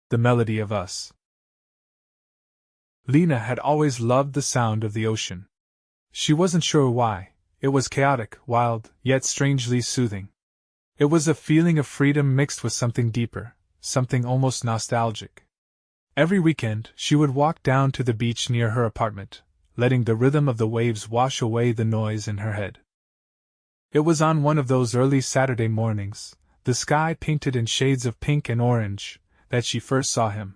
The melody of us. Lena had always loved the sound of the ocean. She wasn't sure why. It was chaotic, wild, yet strangely soothing. It was a feeling of freedom mixed with something deeper, something almost nostalgic. Every weekend, she would walk down to the beach near her apartment, letting the rhythm of the waves wash away the noise in her head. It was on one of those early Saturday mornings, the sky painted in shades of pink and orange, that she first saw him.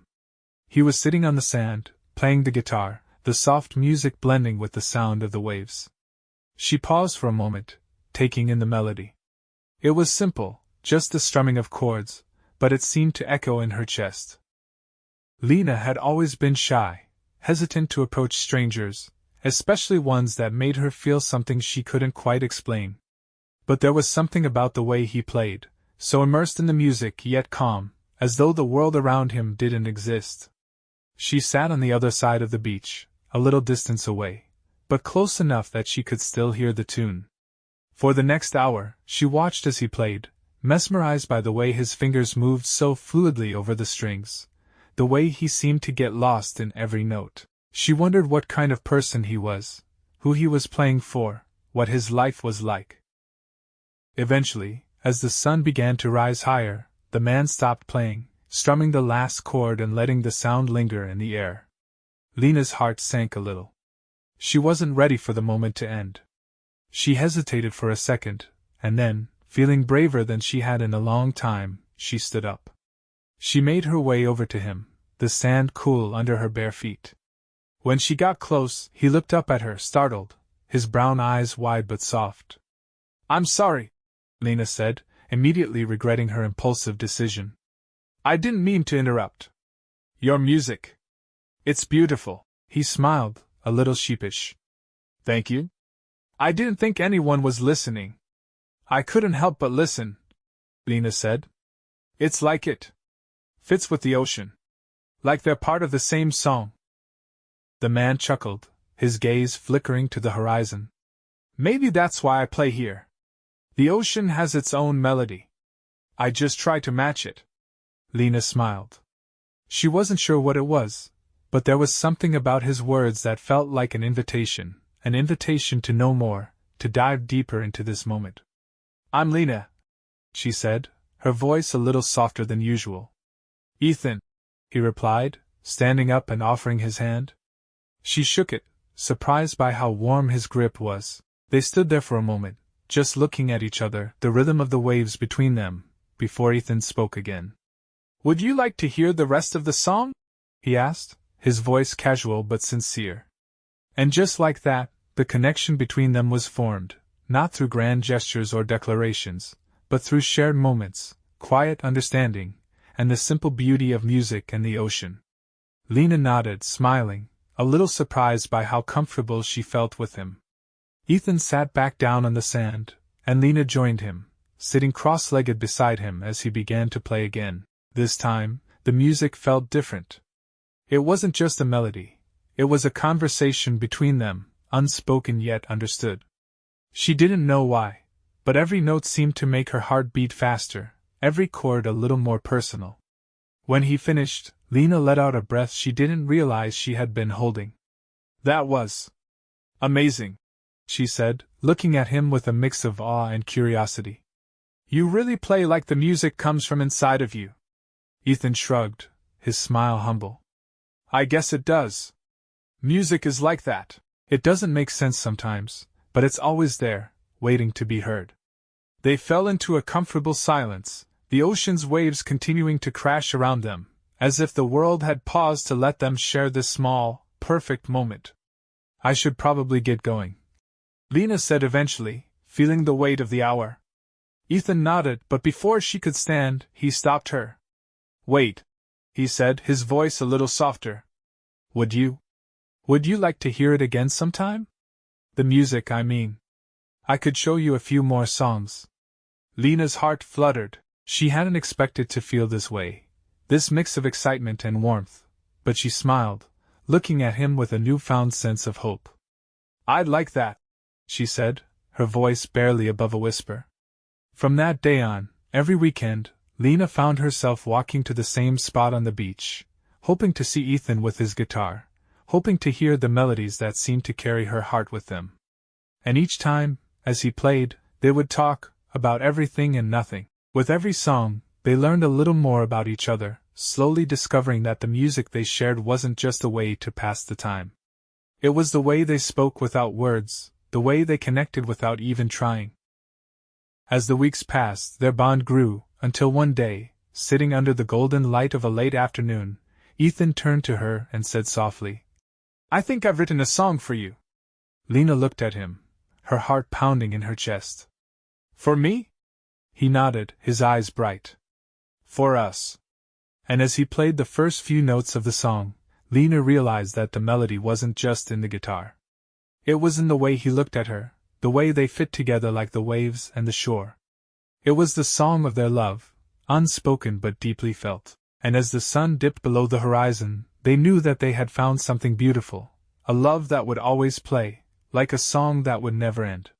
He was sitting on the sand, playing the guitar, the soft music blending with the sound of the waves. She paused for a moment, taking in the melody. It was simple, just the strumming of chords, but it seemed to echo in her chest. Lena had always been shy, hesitant to approach strangers, especially ones that made her feel something she couldn't quite explain. But there was something about the way he played, so immersed in the music yet calm, as though the world around him didn't exist. She sat on the other side of the beach, a little distance away, but close enough that she could still hear the tune. For the next hour, she watched as he played, mesmerized by the way his fingers moved so fluidly over the strings, the way he seemed to get lost in every note. She wondered what kind of person he was, who he was playing for, what his life was like. Eventually, as the sun began to rise higher, the man stopped playing, strumming the last chord and letting the sound linger in the air. Lena's heart sank a little. She wasn't ready for the moment to end. She hesitated for a second, and then, feeling braver than she had in a long time, she stood up. She made her way over to him, the sand cool under her bare feet. When she got close, he looked up at her, startled, his brown eyes wide but soft. "I'm sorry," Lena said, immediately regretting her impulsive decision. "I didn't mean to interrupt. Your music. It's beautiful." He smiled, a little sheepish. "Thank you. I didn't think anyone was listening." "I couldn't help but listen," Lena said. "It's like it fits with the ocean. Like they're part of the same song." The man chuckled, his gaze flickering to the horizon. "Maybe that's why I play here. The ocean has its own melody. I just try to match it." Lena smiled. She wasn't sure what it was, but there was something about his words that felt like an invitation to know more, to dive deeper into this moment. "I'm Lena," she said, her voice a little softer than usual. "Ethan," he replied, standing up and offering his hand. She shook it, surprised by how warm his grip was. They stood there for a moment, just looking at each other, the rhythm of the waves between them, before Ethan spoke again. "Would you like to hear the rest of the song?" he asked, his voice casual but sincere. And just like that, the connection between them was formed, not through grand gestures or declarations, but through shared moments, quiet understanding, and the simple beauty of music and the ocean. Lena nodded, smiling, a little surprised by how comfortable she felt with him. Ethan sat back down on the sand, and Lena joined him, sitting cross-legged beside him as he began to play again. This time, the music felt different. It wasn't just a melody, it was a conversation between them, unspoken yet understood. She didn't know why, but every note seemed to make her heart beat faster, every chord a little more personal. When he finished, Lena let out a breath she didn't realize she had been holding. "That was amazing," she said, looking at him with a mix of awe and curiosity. "You really play like the music comes from inside of you." Ethan shrugged, his smile humble. "I guess it does. Music is like that. It doesn't make sense sometimes, but it's always there, waiting to be heard." They fell into a comfortable silence, the ocean's waves continuing to crash around them, as if the world had paused to let them share this small, perfect moment. "I should probably get going," Lena said eventually, feeling the weight of the hour. Ethan nodded, but before she could stand, he stopped her. "Wait," he said, his voice a little softer. Would you like to hear it again sometime? The music, I mean. I could show you a few more songs." Lena's heart fluttered. She hadn't expected to feel this way, this mix of excitement and warmth, but she smiled, looking at him with a newfound sense of hope. "I'd like that," she said, her voice barely above a whisper. From that day on, every weekend, Lena found herself walking to the same spot on the beach, hoping to see Ethan with his guitar, hoping to hear the melodies that seemed to carry her heart with them. And each time, as he played, they would talk about everything and nothing. With every song, they learned a little more about each other, slowly discovering that the music they shared wasn't just a way to pass the time. It was the way they spoke without words, the way they connected without even trying. As the weeks passed, their bond grew, until one day, sitting under the golden light of a late afternoon, Ethan turned to her and said softly, "I think I've written a song for you." Lena looked at him, her heart pounding in her chest. "For me?" He nodded, his eyes bright. "For us." And as he played the first few notes of the song, Lena realized that the melody wasn't just in the guitar. It was in the way he looked at her, the way they fit together like the waves and the shore. It was the song of their love, unspoken but deeply felt. And as the sun dipped below the horizon, they knew that they had found something beautiful, a love that would always play, like a song that would never end.